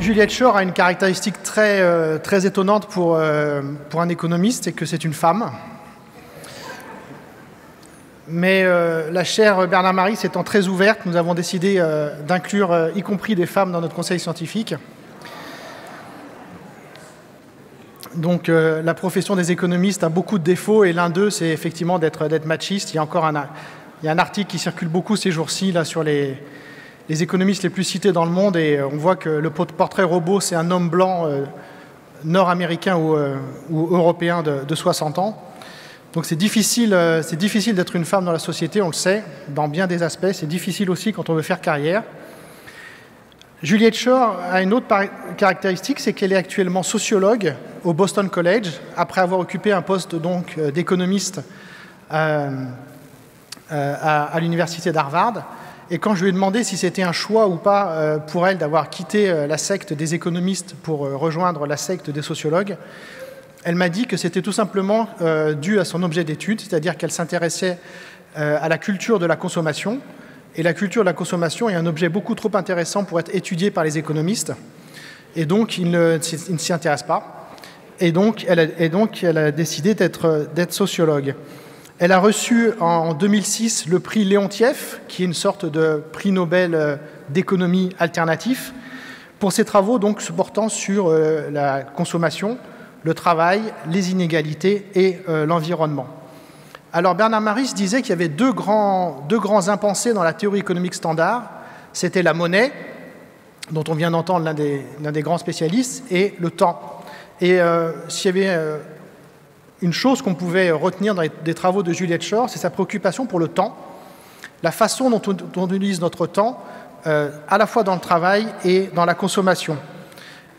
Juliette Schor a une caractéristique très étonnante pour un économiste, c'est que c'est une femme. Mais la chaire Bernard Maris étant très ouverte, nous avons décidé d'inclure y compris des femmes dans notre conseil scientifique. Donc la profession des économistes a beaucoup de défauts et l'un d'eux, c'est effectivement d'être machiste. Il y a un article qui circule beaucoup ces jours-ci là, sur les économistes les plus cités dans le monde et on voit que le portrait robot, c'est un homme blanc nord-américain ou européen de 60 ans. Donc c'est difficile d'être une femme dans la société, on le sait, dans bien des aspects. C'est difficile aussi quand on veut faire carrière. Juliette Schor a une autre caractéristique, c'est qu'elle est actuellement sociologue au Boston College, après avoir occupé un poste donc d'économiste à l'université d'Harvard. Et quand je lui ai demandé si c'était un choix ou pas pour elle d'avoir quitté la secte des économistes pour rejoindre la secte des sociologues, elle m'a dit que c'était tout simplement dû à son objet d'étude, c'est-à-dire qu'elle s'intéressait à la culture de la consommation. Et la culture de la consommation est un objet beaucoup trop intéressant pour être étudié par les économistes. Et donc, il ne s'y intéresse pas. Et donc, elle a décidé d'être sociologue. Elle a reçu en 2006 le prix Leontief, qui est une sorte de prix Nobel d'économie alternatif, pour ses travaux donc, se portant sur la consommation, le travail, les inégalités et l'environnement. Alors Bernard Maris disait qu'il y avait deux grands impensés dans la théorie économique standard. C'était la monnaie, dont on vient d'entendre l'un des grands spécialistes, et le temps. Et s'il y avait une chose qu'on pouvait retenir dans des travaux de Juliette Schor, c'est sa préoccupation pour le temps, la façon dont on utilise notre temps, à la fois dans le travail et dans la consommation.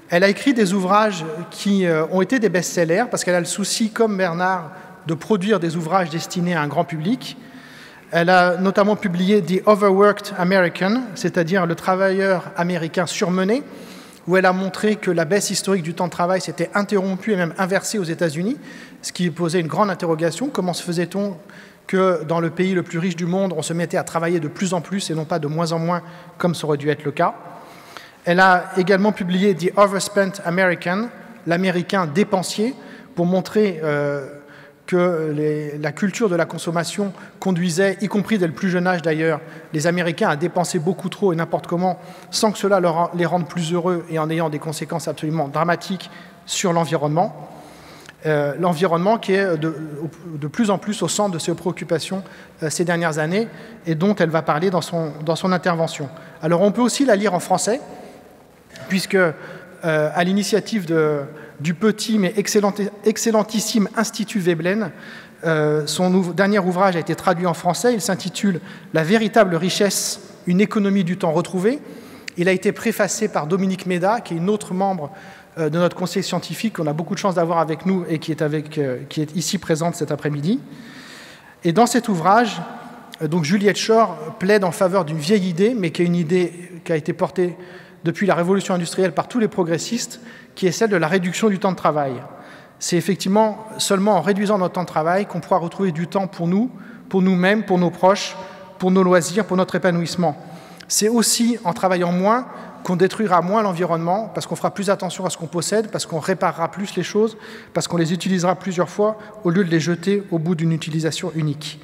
Elle a écrit des ouvrages qui ont été des best-sellers, parce qu'elle a le souci, comme Bernard, de produire des ouvrages destinés à un grand public. Elle a notamment publié The Overworked American, c'est-à-dire le travailleur américain surmené, où elle a montré que la baisse historique du temps de travail s'était interrompue et même inversée aux États-Unis, ce qui posait une grande interrogation. Comment se faisait-on que dans le pays le plus riche du monde, on se mettait à travailler de plus en plus et non pas de moins en moins, comme ça aurait dû être le cas. Elle a également publié The Overspent American, l'américain dépensier, pour montrer que la culture de la consommation conduisait, y compris dès le plus jeune âge d'ailleurs, les Américains à dépenser beaucoup trop et n'importe comment, sans que cela les rende plus heureux et en ayant des conséquences absolument dramatiques sur l'environnement. L'environnement qui est de plus en plus au centre de ses préoccupations ces dernières années et dont elle va parler dans son intervention. Alors on peut aussi la lire en français, puisque à l'initiative du petit mais excellentissime Institut Veblen, son dernier ouvrage a été traduit en français. Il s'intitule « La véritable richesse, une économie du temps retrouvée ». Il a été préfacé par Dominique Méda, qui est une autre membre de notre conseil scientifique qu'on a beaucoup de chance d'avoir avec nous et qui est ici présente cet après-midi. Et dans cet ouvrage, donc Juliette Schor plaide en faveur d'une vieille idée, mais qui est une idée qui a été portée depuis la révolution industrielle par tous les progressistes, qui est celle de la réduction du temps de travail. C'est effectivement seulement en réduisant notre temps de travail qu'on pourra retrouver du temps pour nous, pour nous-mêmes, pour nos proches, pour nos loisirs, pour notre épanouissement. C'est aussi en travaillant moins qu'on détruira moins l'environnement, parce qu'on fera plus attention à ce qu'on possède, parce qu'on réparera plus les choses, parce qu'on les utilisera plusieurs fois au lieu de les jeter au bout d'une utilisation unique.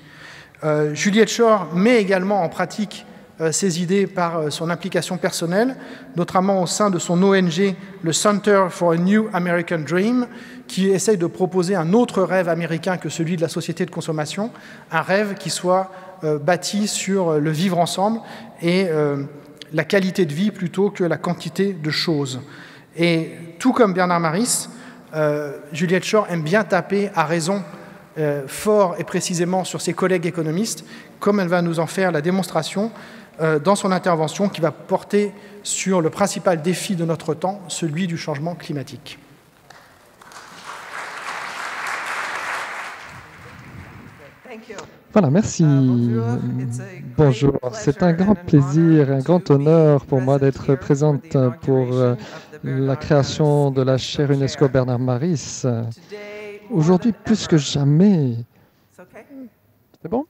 Juliette Schor met également en pratique ces idées par son implication personnelle, notamment au sein de son ONG, le Center for a New American Dream, qui essaye de proposer un autre rêve américain que celui de la société de consommation, un rêve qui soit bâti sur le vivre ensemble et la qualité de vie plutôt que la quantité de choses. Et tout comme Bernard Maris, Juliette Schor aime bien taper à raison fort et précisément sur ses collègues économistes, comme elle va nous en faire la démonstration dans son intervention qui va porter sur le principal défi de notre temps, celui du changement climatique. Voilà, merci. Bonjour, c'est un grand plaisir, un grand honneur pour moi d'être présente pour la création de la chaire UNESCO Bernard Maris. Aujourd'hui, plus que jamais... C'est bon ?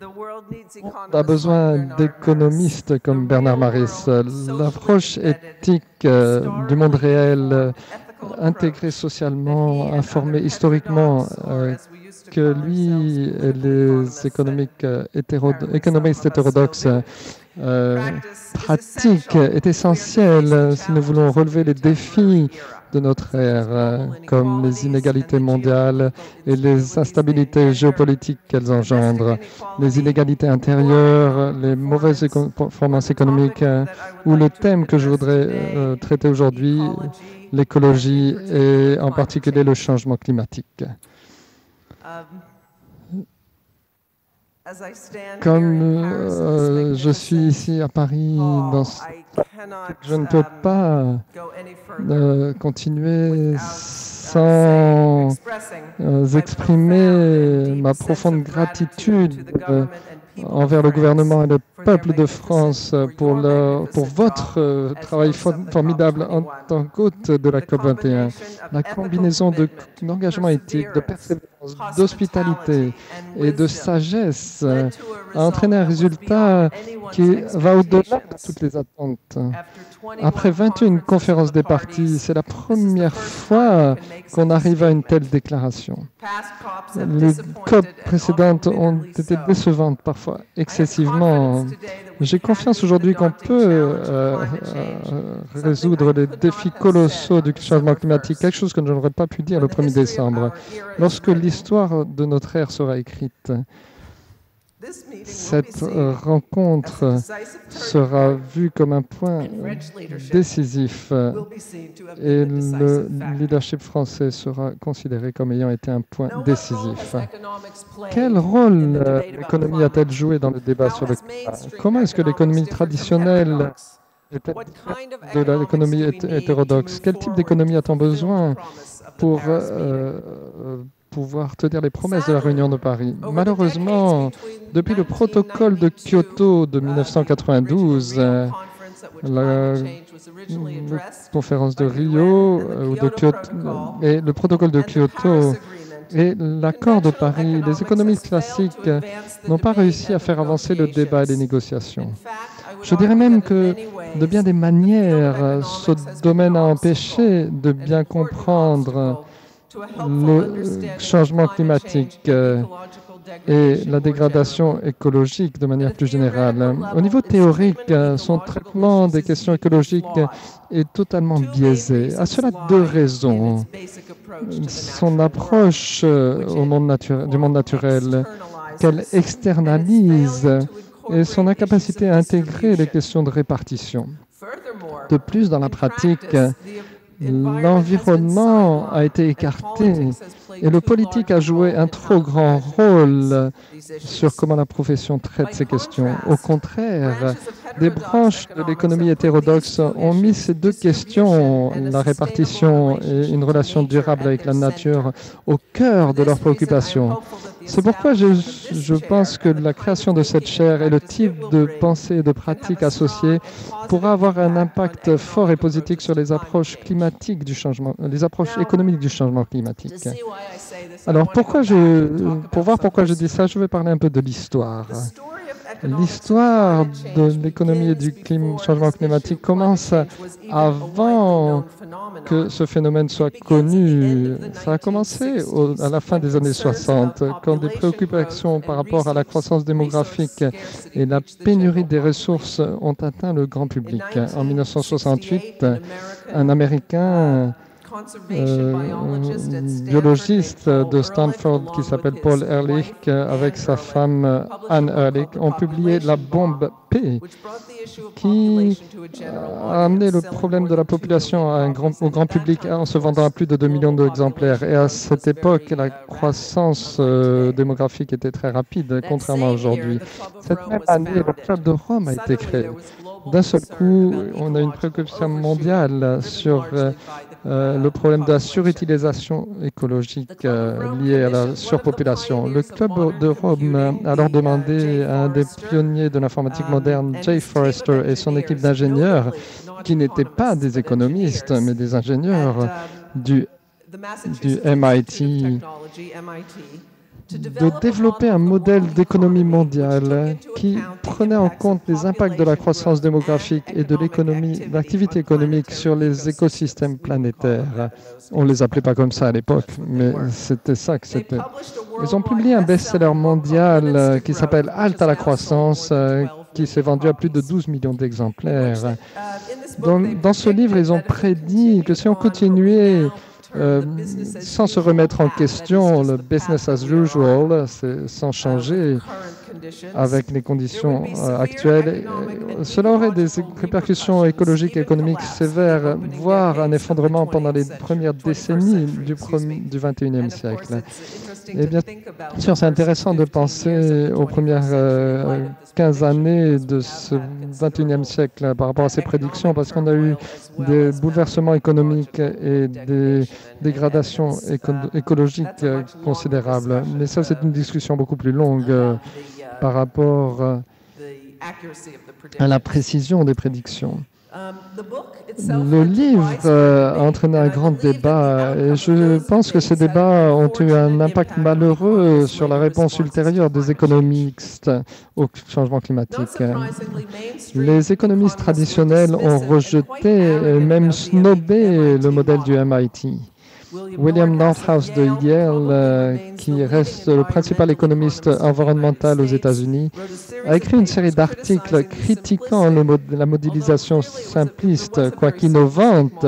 On a besoin d'économistes comme Bernard Maris. L'approche éthique du monde réel, intégré socialement, informé historiquement, que lui et les économistes hétérodoxes pratiquent est essentielle si nous voulons relever les défis de notre ère, comme les inégalités mondiales et les instabilités géopolitiques qu'elles engendrent, les inégalités intérieures, les mauvaises performances économiques, ou le thème que je voudrais traiter aujourd'hui, l'écologie et en particulier le changement climatique. Comme je suis ici à Paris, je ne peux pas continuer sans exprimer ma profonde gratitude envers le gouvernement et le peuple de France pour votre travail formidable en tant qu'hôte de la COP21. La combinaison d'engagement éthique, de persévérance, d'hospitalité et de sagesse a entraîné un résultat qui va au-delà de toutes les attentes. Après 21 conférences des partis, c'est la première fois qu'on arrive à une telle déclaration. Les COP précédentes ont été décevantes, parfois excessivement. J'ai confiance aujourd'hui qu'on peut résoudre les défis colossaux du changement climatique, quelque chose que je n'aurais pas pu dire le 1er décembre, lorsque l'histoire de notre ère sera écrite. Cette rencontre sera vue comme un point décisif et le leadership français sera considéré comme ayant été un point décisif. Quel rôle l'économie a-t-elle joué dans le débat sur le climat? Comment est-ce que l'économie traditionnelle de l'économie hétérodoxe? Quel type d'économie a-t-on besoin pour pouvoir tenir les promesses de la Réunion de Paris? Malheureusement, depuis le protocole de Kyoto de 1992, la conférence de Rio ou de Kyoto, et le protocole de Kyoto et l'accord de Paris, les économistes classiques n'ont pas réussi à faire avancer le débat et les négociations. Je dirais même que, de bien des manières, ce domaine a empêché de bien comprendre le changement climatique et la dégradation écologique de manière plus générale. Au niveau théorique, son traitement des questions écologiques est totalement biaisé. À cela, deux raisons. Son approche du monde naturel, qu'elle externalise, et son incapacité à intégrer les questions de répartition. De plus, dans la pratique, l'environnement a été écarté et le politique a joué un trop grand rôle sur comment la profession traite ces questions. Au contraire, des branches de l'économie hétérodoxe ont mis ces deux questions, la répartition et une relation durable avec la nature, au cœur de leurs préoccupations. C'est pourquoi je pense que la création de cette chaire et le type de pensée et de pratiques associées pourra avoir un impact fort et positif sur les approches climatiques du changement, les approches économiques du changement climatique. Alors, pour voir pourquoi je dis ça, je vais parler un peu de l'histoire. L'histoire de l'économie et du changement climatique commence avant que ce phénomène soit connu. Ça a commencé à la fin des années 60, quand des préoccupations par rapport à la croissance démographique et la pénurie des ressources ont atteint le grand public. En 1968, un Américain biologiste de Stanford qui s'appelle Paul Ehrlich avec sa femme Anne Ehrlich ont publié la bombe P qui a amené le problème de la population au grand public en se vendant à plus de 2 millions d'exemplaires. Et à cette époque, la croissance démographique était très rapide, contrairement à aujourd'hui. Cette même année, le Club de Rome a été créé. D'un seul coup, on a une préoccupation mondiale sur le problème de la surutilisation écologique liée à la surpopulation. Le Club de Rome a alors demandé à un des pionniers de l'informatique moderne, Jay Forrester, et son équipe d'ingénieurs, qui n'étaient pas des économistes, mais des ingénieurs du MIT, de développer un modèle d'économie mondiale qui prenait en compte les impacts de la croissance démographique et de l'activité économique sur les écosystèmes planétaires. On ne les appelait pas comme ça à l'époque, mais c'était ça que c'était. Ils ont publié un best-seller mondial qui s'appelle Halte à la croissance, qui s'est vendu à plus de 12 millions d'exemplaires. Dans ce livre, ils ont prédit que si on continuait sans se remettre en question, le business as usual, sans changer avec les conditions actuelles, cela aurait des répercussions écologiques et économiques sévères, voire un effondrement pendant les premières décennies du XXIe siècle. Et bien sûr, c'est intéressant de penser aux premières 15 années de ce XXIe siècle par rapport à ces prédictions, parce qu'on a eu des bouleversements économiques et des dégradations écologiques considérables. Mais ça, c'est une discussion beaucoup plus longue par rapport à la précision des prédictions. Le livre a entraîné un grand débat et je pense que ces débats ont eu un impact malheureux sur la réponse ultérieure des économistes au changement climatique. Les économistes traditionnels ont rejeté et même snobé le modèle du MIT. William Nordhaus de Yale, qui reste le principal économiste environnemental aux États-Unis, a écrit une série d'articles critiquant la modélisation simpliste, quoique innovante.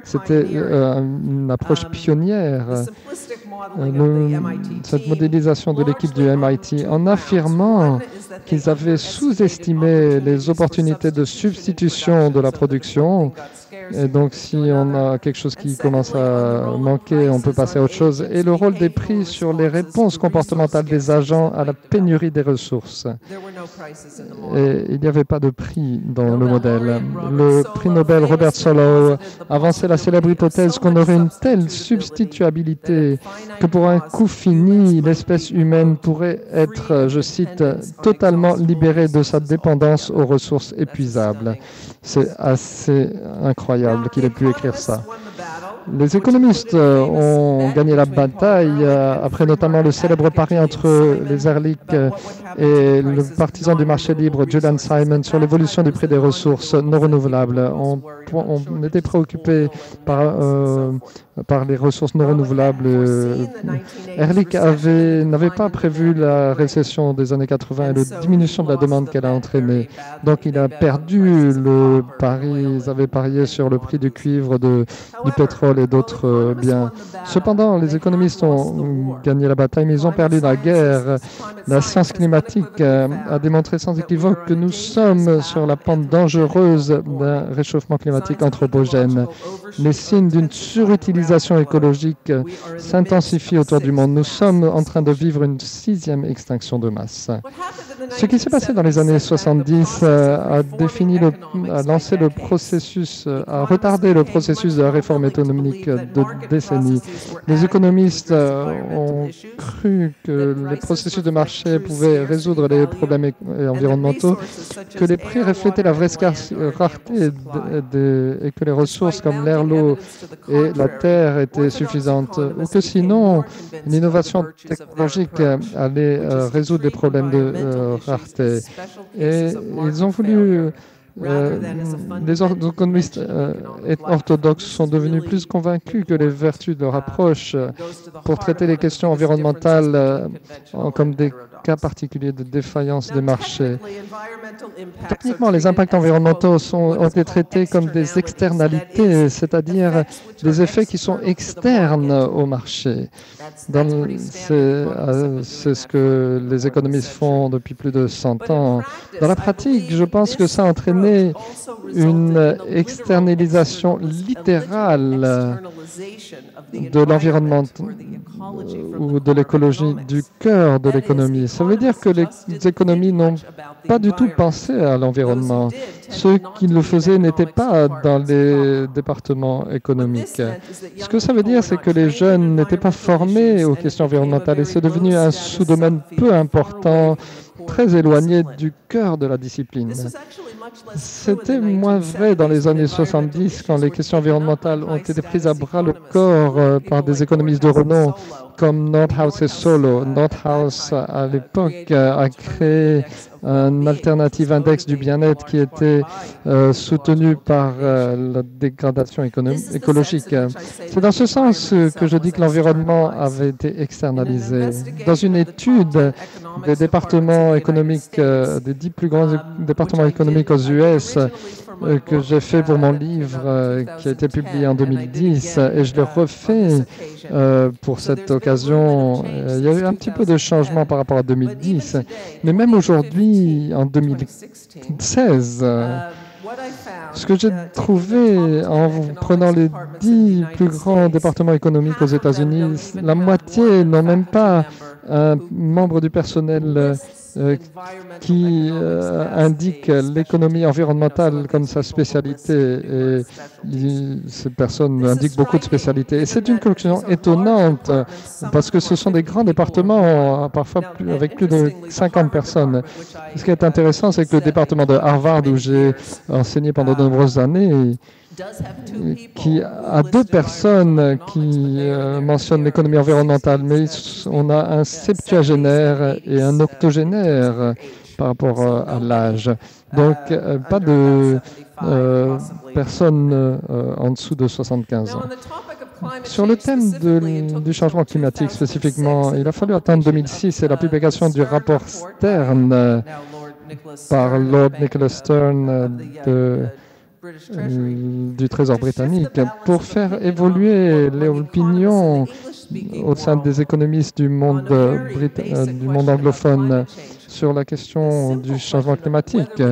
C'était une approche pionnière, cette modélisation de l'équipe du MIT, en affirmant qu'ils avaient sous-estimé les opportunités de substitution de la production. Et donc, si on a quelque chose qui commence à manquer, on peut passer à autre chose. Et le rôle des prix sur les réponses comportementales des agents à la pénurie des ressources. Et il n'y avait pas de prix dans le modèle. Le prix Nobel Robert Solow avançait la célèbre hypothèse qu'on aurait une telle substituabilité que pour un coût fini, l'espèce humaine pourrait être, je cite, totalement libérée de sa dépendance aux ressources épuisables. C'est assez incroyable qu'il ait pu écrire ça. Les économistes ont gagné la bataille après notamment le célèbre pari entre les Ehrlich et le partisan du marché libre Julian Simon sur l'évolution du prix des ressources non renouvelables. On était préoccupé par les ressources non renouvelables. Ehrlich n'avait pas prévu la récession des années 80 et la diminution de la demande qu'elle a entraînée. Donc il a perdu le pari. Ils avaient parié sur le prix du cuivre, du pétrole et d'autres biens. Cependant, les économistes ont gagné la bataille, mais ils ont perdu la guerre. La science climatique a démontré sans équivoque que nous sommes sur la pente dangereuse d'un réchauffement climatique anthropogène. Les signes d'une surutilisation écologique s'intensifient autour du monde. Nous sommes en train de vivre une 6e extinction de masse. Ce qui s'est passé dans les années 70 a lancé le processus, a retardé le processus de la réforme économique de décennies. Les économistes ont cru que les processus de marché pouvaient résoudre les problèmes environnementaux, que les prix reflétaient la vraie rareté et que les ressources comme l'air, l'eau et la terre étaient suffisantes, ou que sinon l'innovation technologique allait résoudre les problèmes de rareté. Et ils ont voulu les économistes orthodoxes sont devenus plus convaincus que les vertus de leur approche pour traiter les questions environnementales comme des cas particuliers de défaillance des marchés. Techniquement, les impacts environnementaux ont été traités comme des externalités, c'est-à-dire des effets qui sont externes au marché. C'est ce que les économistes font depuis plus de 100 ans. Dans la pratique, je pense que ça a entraîné une externalisation littérale de l'environnement ou de l'écologie, du cœur de l'économie. Ça veut dire que les économies n'ont pas du tout pensé à l'environnement. Ceux qui le faisaient n'étaient pas dans les départements économiques. Ce que ça veut dire, c'est que les jeunes n'étaient pas formés aux questions environnementales et c'est devenu un sous-domaine peu important, très éloigné du cœur de la discipline. C'était moins vrai dans les années 70 quand les questions environnementales ont été prises à bras le corps par des économistes de renom comme Nordhaus et Solow. Nordhaus, à l'époque, a créé un alternative index du bien-être qui était soutenu par la dégradation écologique. C'est dans ce sens que je dis que l'environnement avait été externalisé. Dans une étude des départements économiques, des 10 plus grands départements économiques aux US, que j'ai fait pour mon livre qui a été publié en 2010, et je le refais pour cette occasion. Il y a eu un petit peu de changement par rapport à 2010, mais même aujourd'hui, en 2016, ce que j'ai trouvé en prenant les 10 plus grands départements économiques aux États-Unis, la moitié n'ont même pas un membre du personnel qui indique l'économie environnementale comme sa spécialité, et ces personnes indiquent beaucoup de spécialités. Et c'est une conclusion étonnante parce que ce sont des grands départements, parfois avec plus de 50 personnes. Ce qui est intéressant, c'est que le département de Harvard, où j'ai enseigné pendant de nombreuses années, qui a 2 personnes qui mentionnent l'économie environnementale, mais on a un septuagénaire et un octogénaire par rapport à l'âge. Donc, pas de personnes en dessous de 75 ans. Sur le thème du changement climatique spécifiquement, il a fallu attendre 2006 et la publication du rapport Stern par Lord Nicholas Stern du Trésor britannique pour faire évoluer l'opinion au sein des économistes du monde anglophone sur la question du changement climatique.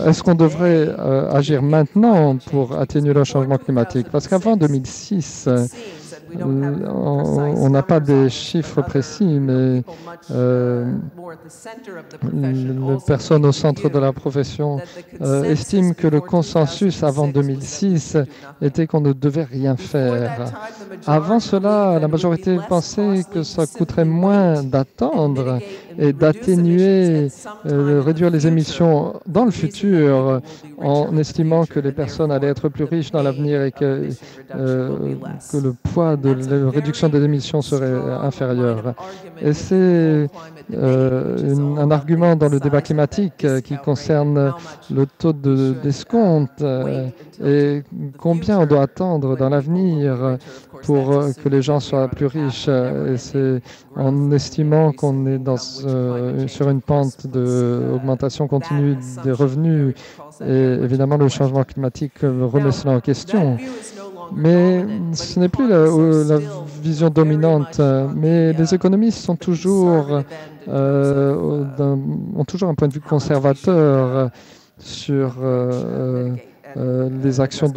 Est-ce qu'on devrait agir maintenant pour atténuer le changement climatique? Parce qu'avant 2006, on n'a pas des chiffres précis, mais les personnes au centre de la profession estiment que le consensus avant 2006 était qu'on ne devait rien faire. Avant cela, la majorité pensait que ça coûterait moins d'attendre et d'atténuer, réduire les émissions dans le futur, en estimant que les personnes allaient être plus riches dans l'avenir et que le poids de la réduction des émissions serait inférieur. Et c'est un argument dans le débat climatique qui concerne le taux d'escompte et combien on doit attendre dans l'avenir pour que les gens soient plus riches. Et c'est en estimant qu'on est sur une pente d'augmentation continue des revenus. Et évidemment, le changement climatique remet cela en question. Mais ce n'est plus la vision dominante. Mais les économistes sont ont toujours un point de vue conservateur sur les actions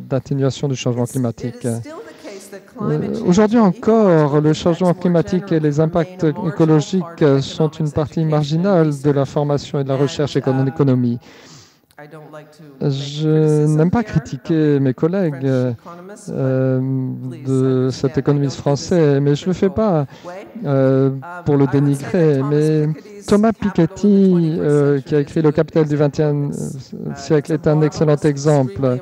d'atténuation du changement climatique. Aujourd'hui encore, le changement climatique et les impacts écologiques sont une partie marginale de la formation et de la recherche en économie. Je n'aime pas critiquer mes collègues de cet économiste français, mais je ne le fais pas pour le dénigrer. Mais Thomas Piketty, qui a écrit Le Capital du XXe siècle, est un excellent exemple.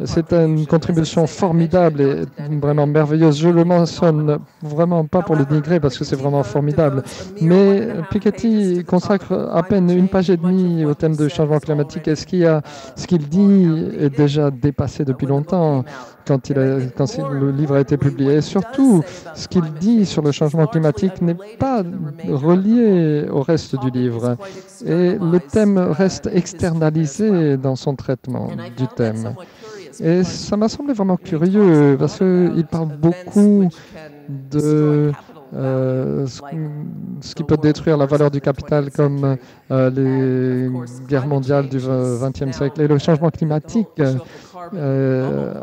C'est une contribution formidable et vraiment merveilleuse. Je le mentionne vraiment pas pour le dénigrer parce que c'est vraiment formidable. Mais Piketty consacre à peine 1 page et demie au thème du changement climatique. Et ce qu'il dit est déjà dépassé depuis longtemps quand le livre a été publié. Et surtout, ce qu'il dit sur le changement climatique n'est pas relié au reste du livre. Et le thème reste externalisé dans son traitement du thème. Et ça m'a semblé vraiment curieux parce qu'il parle beaucoup de ce qui peut détruire la valeur du capital comme les guerres mondiales du XXe siècle et le changement climatique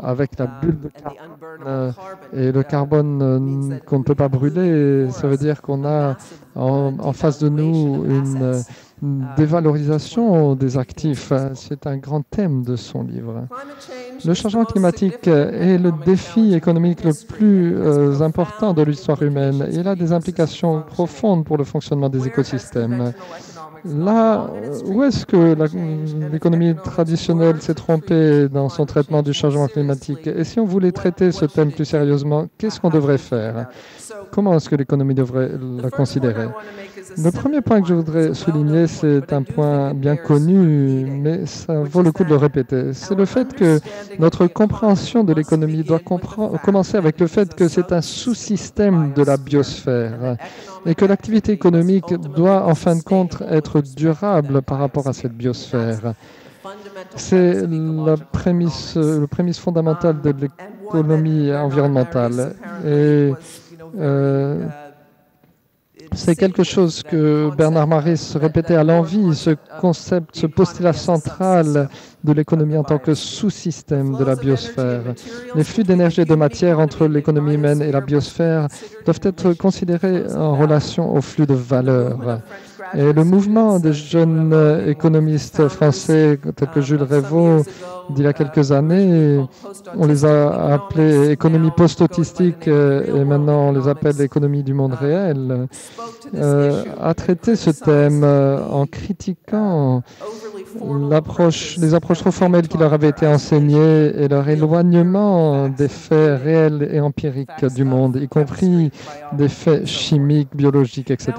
avec la bulle de carbone et le carbone qu'on ne peut pas brûler. Ça veut dire qu'on a en face de nous une dévalorisation des actifs. C'est un grand thème de son livre. Le changement climatique est le défi économique le plus important de l'histoire humaine. Il a des implications profondes pour le fonctionnement des écosystèmes. Là, où est-ce que l'économie traditionnelle s'est trompée dans son traitement du changement climatique? Et si on voulait traiter ce thème plus sérieusement, qu'est-ce qu'on devrait faire? Comment est-ce que l'économie devrait la considérer? Le premier point que je voudrais souligner, c'est un point bien connu, mais ça vaut le coup de le répéter. C'est le fait que notre compréhension de l'économie doit commencer avec le fait que c'est un sous-système de la biosphère et que l'activité économique doit, en fin de compte, être durable par rapport à cette biosphère. C'est le prémisse fondamentale de l'économie environnementale. Et c'est quelque chose que Bernard Maris répétait à l'envi, ce concept, ce postulat central de l'économie en tant que sous-système de la biosphère. Les flux d'énergie et de matière entre l'économie humaine et la biosphère doivent être considérés en relation aux flux de valeur. Et le mouvement des jeunes économistes français, tels que Jules Revaux, d'il y a quelques années, on les a appelés économie post-autistique et maintenant on les appelle économie du monde réel, a traité ce thème en critiquant les approches trop formelles qui leur avaient été enseignées et leur éloignement des faits réels et empiriques du monde, y compris des faits chimiques, biologiques, etc.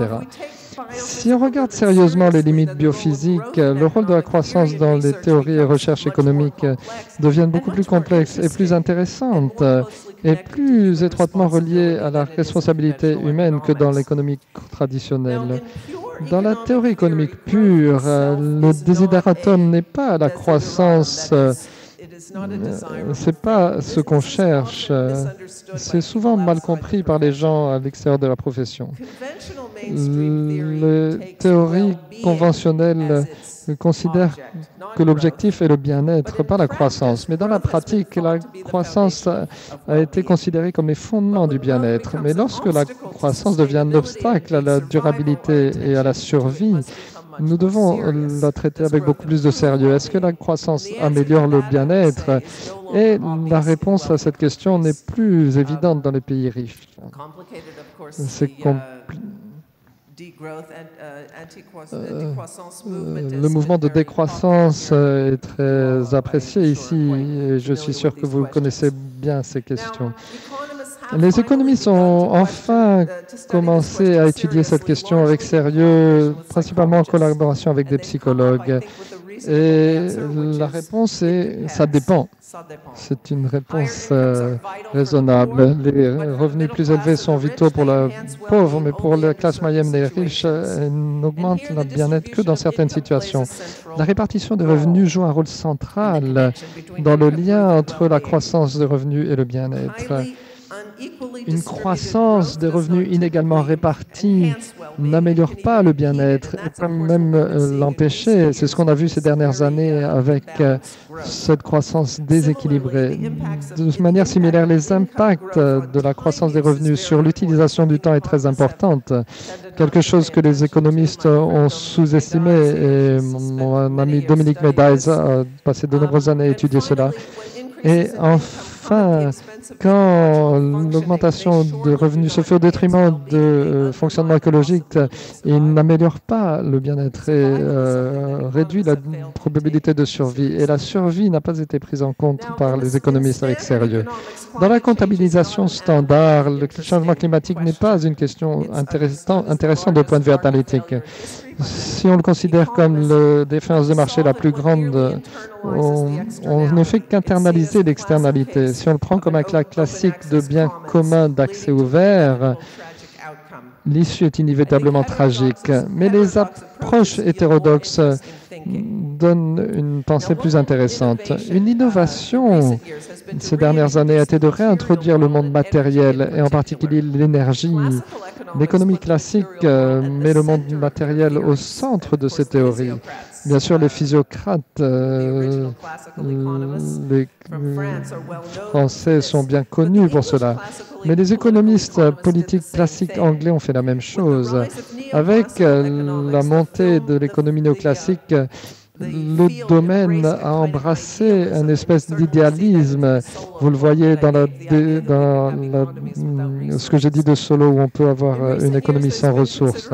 Si on regarde sérieusement les limites biophysiques, le rôle de la croissance dans les théories et recherches économiques devient beaucoup plus complexe et plus intéressante et plus étroitement relié à la responsabilité humaine que dans l'économie traditionnelle. Dans la théorie économique pure, le désidératum n'est pas la croissance, c'est pas ce qu'on cherche. C'est souvent mal compris par les gens à l'extérieur de la profession. Les théories conventionnelles considèrent que l'objectif est le bien-être, pas la croissance. Mais dans la pratique, la croissance a été considérée comme les fondements du bien-être. Mais lorsque la croissance devient un obstacle à la durabilité et à la survie, nous devons la traiter avec beaucoup plus de sérieux. Est-ce que la croissance améliore le bien-être? Et la réponse à cette question n'est plus évidente dans les pays riches. C'est le mouvement de décroissance est très apprécié ici et je suis sûr que vous connaissez bien ces questions. Les économistes ont enfin commencé à étudier cette question avec sérieux, principalement en collaboration avec des psychologues. Et la réponse est « ça dépend ». C'est une réponse raisonnable. Les revenus plus élevés sont vitaux pour la pauvre, mais pour la classe moyenne et riche, n'augmentent le bien-être que dans certaines situations. La répartition des revenus joue un rôle central dans le lien entre la croissance des revenus et le bien-être. Une croissance des revenus inégalement répartis n'améliore pas le bien-être et peut même l'empêcher. C'est ce qu'on a vu ces dernières années avec cette croissance déséquilibrée. De manière similaire, les impacts de la croissance des revenus sur l'utilisation du temps est très importante. Quelque chose que les économistes ont sous-estimé et mon ami Dominique Médaille a passé de nombreuses années à étudier cela. Et enfin, quand l'augmentation de revenus se fait au détriment de fonctionnement écologique, il n'améliore pas le bien-être et réduit la probabilité de survie. Et la survie n'a pas été prise en compte par les économistes avec sérieux. Dans la comptabilisation standard, le changement climatique n'est pas une question intéressante du point de vue analytique. Si on le considère comme la défense de marché la plus grande, on ne fait qu'internaliser l'externalité. Si on le prend comme un cas classique de bien commun d'accès ouvert, l'issue est inévitablement tragique. Mais les approches hétérodoxes donnent une pensée plus intéressante. Une innovation ces dernières années a été de réintroduire le monde matériel, et en particulier l'énergie. L'économie classique met le monde matériel au centre de ces théories. Bien sûr, les physiocrates, les Français sont bien connus pour cela. Mais les économistes politiques classiques anglais ont fait la même chose. Avec la montée de l'économie néoclassique, le domaine a embrassé un espèce d'idéalisme. Vous le voyez dans ce que j'ai dit de Solo, où on peut avoir une économie sans ressources.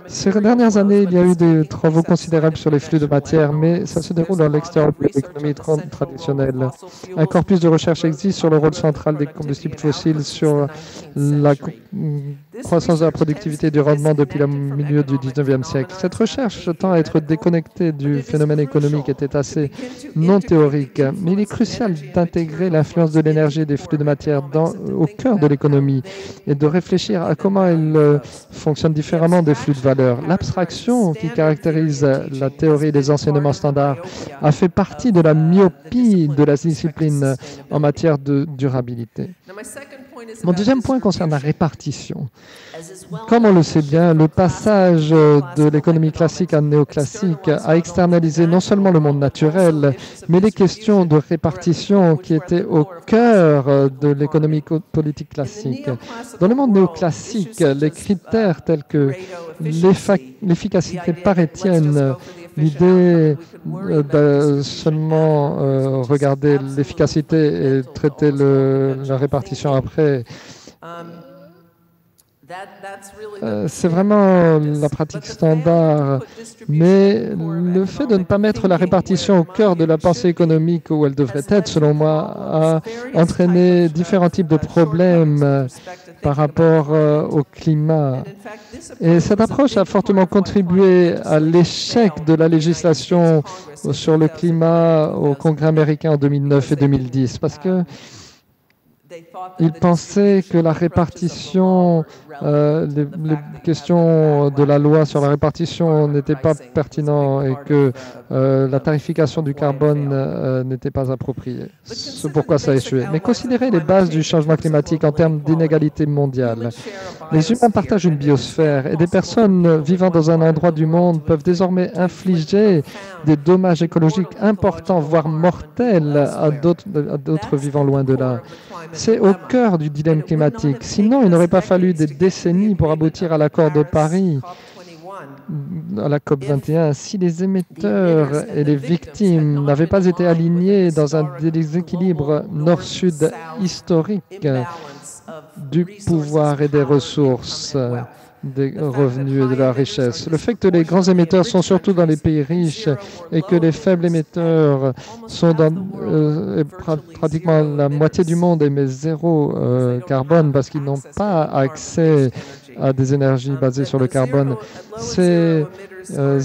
Ces dernières années, il y a eu des travaux considérables sur les flux de matière, mais ça se déroule à l'extérieur de l'économie traditionnelle. Un corpus de recherche existe sur le rôle central des combustibles fossiles, sur la croissance de la productivité et du rendement depuis le milieu du 19e siècle. Cette recherche tend à être déconnectée du phénomène économique, était assez non théorique, mais il est crucial d'intégrer l'influence de l'énergie et des flux de matière au cœur de l'économie et de réfléchir à comment ils fonctionnent différemment des flux de valeur. L'abstraction qui caractérise la théorie des enseignements standards a fait partie de la myopie de la discipline en matière de durabilité. Mon deuxième point concerne la répartition. Comme on le sait bien, le passage de l'économie classique à néoclassique a externalisé non seulement le monde naturel, mais les questions de répartition qui étaient au cœur de l'économie politique classique. Dans le monde néoclassique, les critères tels que l'efficacité parétienne, l'idée de seulement regarder l'efficacité et traiter la répartition après, c'est vraiment la pratique standard, mais le fait de ne pas mettre la répartition au cœur de la pensée économique où elle devrait être, selon moi, a entraîné différents types de problèmes par rapport au climat. Et cette approche a fortement contribué à l'échec de la législation sur le climat au Congrès américain en 2009 et 2010, parce que ils pensaient que la répartition, les questions de la loi sur la répartition n'étaient pas pertinentes et que la tarification du carbone n'était pas appropriée. C'est pourquoi ça a échoué. Mais considérez les bases du changement climatique en termes d'inégalité mondiale. Les humains partagent une biosphère et des personnes vivant dans un endroit du monde peuvent désormais infliger des dommages écologiques importants, voire mortels, à d'autres vivant loin de là. C'est au cœur du dilemme climatique. Sinon, il n'aurait pas fallu des décennies pour aboutir à l'accord de Paris, à la COP21. Si les émetteurs et les victimes n'avaient pas été alignés dans un déséquilibre nord-sud historique du pouvoir et des ressources, des revenus et de la richesse. Le fait que les grands émetteurs sont surtout dans les pays riches et que les faibles émetteurs sont dans pratiquement la moitié du monde émet zéro carbone parce qu'ils n'ont pas accès à des énergies basées sur le carbone. Ces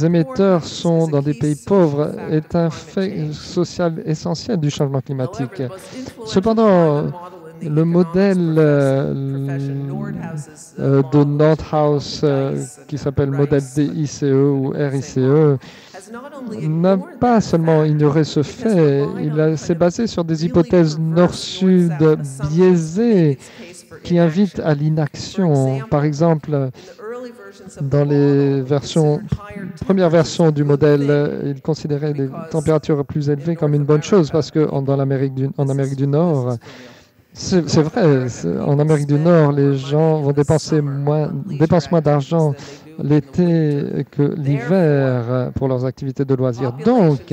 émetteurs sont dans des pays pauvres est un fait social essentiel du changement climatique. Cependant, le modèle de Nordhaus, qui s'appelle modèle DICE ou RICE, n'a pas seulement ignoré ce fait, il s'est basé sur des hypothèses nord-sud biaisées qui invitent à l'inaction. Par exemple, dans les premières versions du modèle, il considérait les températures plus élevées comme une bonne chose parce qu'en Amérique du Nord, c'est vrai, en Amérique du Nord, les gens vont dépensent moins d'argent l'été que l'hiver pour leurs activités de loisirs. Donc,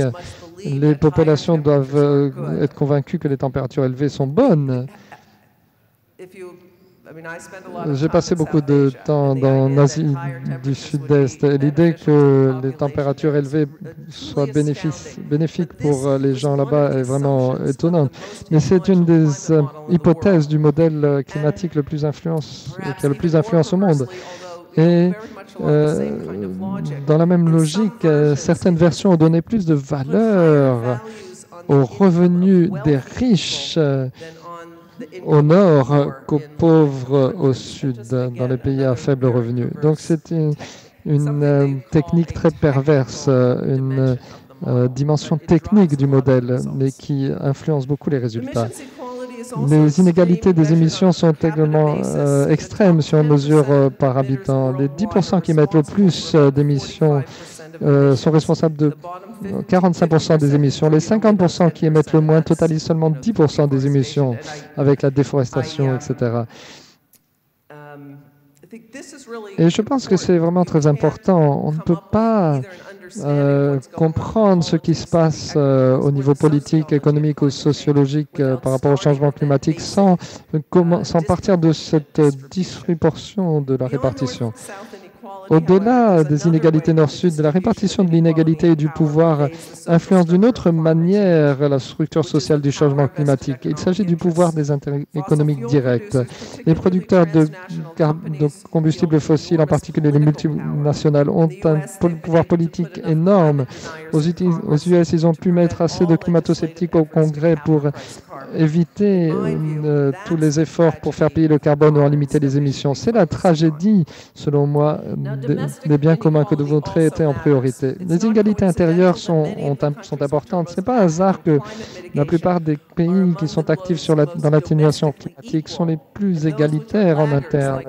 les populations doivent être convaincues que les températures élevées sont bonnes. J'ai passé beaucoup de temps en Asie du Sud-Est et l'idée que les températures élevées soient bénéfiques pour les gens là-bas est vraiment étonnante. Mais c'est une des hypothèses du modèle climatique qui a le plus d'influence au monde. Et dans la même logique, certaines versions ont donné plus de valeur aux revenus des riches au nord qu'aux pauvres au sud, dans les pays à faible revenu. Donc c'est une technique très perverse, une dimension technique du modèle, mais qui influence beaucoup les résultats. Les inégalités des émissions sont également extrêmes si on mesure par habitant. Les 10% qui émettent le plus d'émissions sont responsables de 45% des émissions. Les 50% qui émettent le moins totalisent seulement 10% des émissions avec la déforestation, etc. Et je pense que c'est vraiment très important. On ne peut pas comprendre ce qui se passe au niveau politique, économique ou sociologique par rapport au changement climatique sans partir de cette disproportion de la répartition. Au-delà des inégalités nord-sud, la répartition de l'inégalité et du pouvoir influence d'une autre manière la structure sociale du changement climatique. Il s'agit du pouvoir des intérêts économiques directs. Les producteurs de combustibles fossiles, en particulier les multinationales, ont un pouvoir politique énorme. Aux US, ils ont pu mettre assez de climato-sceptiques au Congrès pour éviter tous les efforts pour faire payer le carbone ou en limiter les émissions. C'est la tragédie, selon moi, des biens communs que nous devons traiter en priorité. Les inégalités intérieures sont importantes. Ce n'est pas un hasard que la plupart des pays qui sont actifs dans l'atténuation climatique sont les plus égalitaires en interne.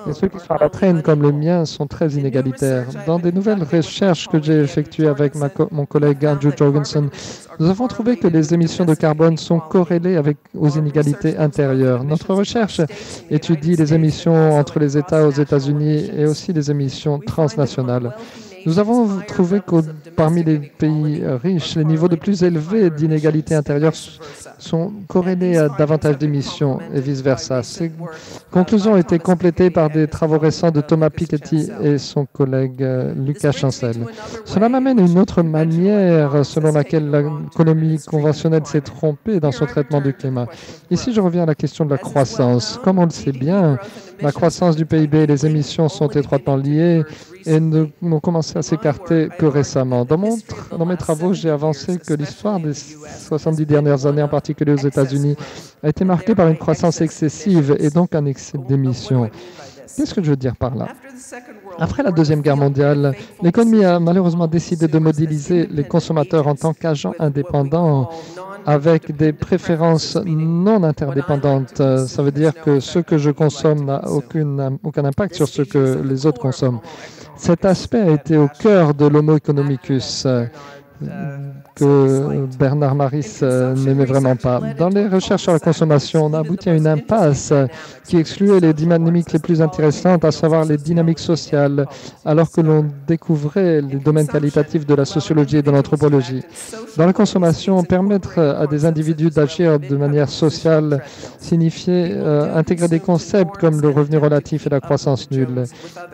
Et ceux qui sont à la traîne, comme le mien, sont très inégalitaires. Dans des nouvelles recherches que j'ai effectuées avec mon collègue Andrew Jorgensen, nous avons trouvé que les émissions de carbone sont corrélées aux inégalités intérieures. Notre recherche étudie les émissions entre les États aux États-Unis et aussi les émissions transnationales. Nous avons trouvé que parmi les pays riches, les niveaux de plus élevés d'inégalité intérieure sont corrélés à davantage d'émissions et vice-versa. Ces conclusions ont été complétées par des travaux récents de Thomas Piketty et son collègue Lucas Chancel. Cela m'amène à une autre manière selon laquelle l'économie conventionnelle s'est trompée dans son traitement du climat. Ici, je reviens à la question de la croissance. Comme on le sait bien, la croissance du PIB et les émissions sont étroitement liées et n'ont commencé à s'écarter que récemment. Dans mes travaux, j'ai avancé que l'histoire des 70 dernières années, en particulier aux États-Unis, a été marquée par une croissance excessive et donc un excès d'émissions. Qu'est-ce que je veux dire par là? Après la Deuxième Guerre mondiale, l'économie a malheureusement décidé de modéliser les consommateurs en tant qu'agents indépendants avec des préférences non interdépendantes. Ça veut dire que ce que je consomme n'a aucun impact sur ce que les autres consomment. Cet aspect a été au cœur de l'Homo economicus que Bernard Maris n'aimait vraiment pas. Dans les recherches sur la consommation, on a abouti à une impasse qui excluait les dynamiques les plus intéressantes, à savoir les dynamiques sociales, alors que l'on découvrait les domaines qualitatifs de la sociologie et de l'anthropologie. Dans la consommation, permettre à des individus d'agir de manière sociale signifiait intégrer des concepts comme le revenu relatif et la croissance nulle.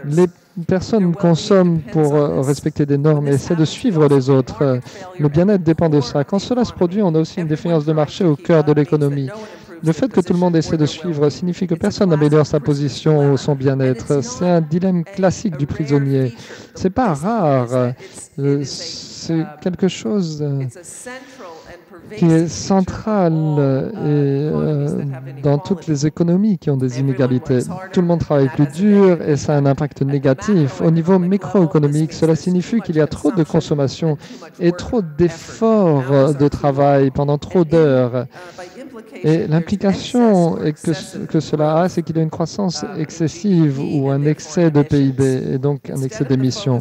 Les personnes consomment pour respecter des normes et essaient de suivre les autres. Le bien-être dépend de ça. Quand cela se produit, on a aussi une défiance de marché au cœur de l'économie. Le fait que tout le monde essaie de suivre signifie que personne n'améliore sa position ou son bien-être. C'est un dilemme classique du prisonnier. C'est pas rare. C'est quelque chose qui est central dans toutes les économies qui ont des inégalités. Tout le monde travaille plus dur et ça a un impact négatif. Au niveau microéconomique, cela signifie qu'il y a trop de consommation et trop d'efforts de travail pendant trop d'heures. Et l'implication que cela a, c'est qu'il y a une croissance excessive ou un excès de PIB et donc un excès d'émissions.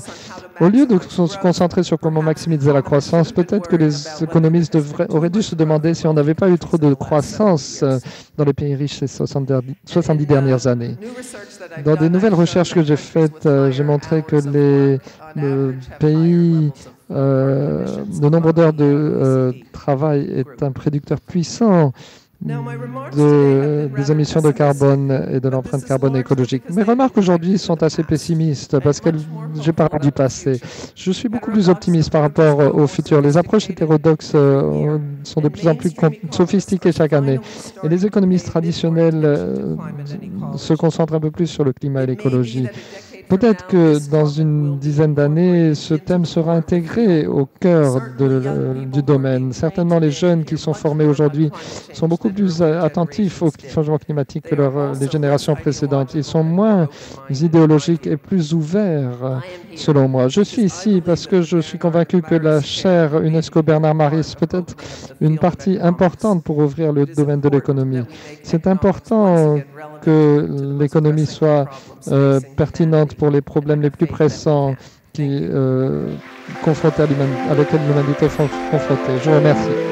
Au lieu de se concentrer sur comment maximiser la croissance, peut-être que les économistes auraient dû se demander si on n'avait pas eu trop de croissance dans les pays riches ces 70 dernières années. Dans des nouvelles recherches que j'ai faites, j'ai montré que le nombre d'heures de travail est un prédicteur puissant des émissions de carbone et de l'empreinte carbone écologique. Mes remarques aujourd'hui sont assez pessimistes parce que je parle du passé. Je suis beaucoup plus optimiste par rapport au futur. Les approches hétérodoxes sont de plus en plus sophistiquées chaque année et les économistes traditionnels se concentrent un peu plus sur le climat et l'écologie. Peut-être que dans une dizaine d'années, ce thème sera intégré au cœur du domaine. Certainement, les jeunes qui sont formés aujourd'hui sont beaucoup plus attentifs au changement climatique que les générations précédentes. Ils sont moins idéologiques et plus ouverts, selon moi. Je suis ici parce que je suis convaincu que la chaire UNESCO Bernard Maris peut être une partie importante pour ouvrir le domaine de l'économie. C'est important que l'économie soit pertinente pour les problèmes les plus pressants à lesquels l'humanité est confrontée. Je vous remercie.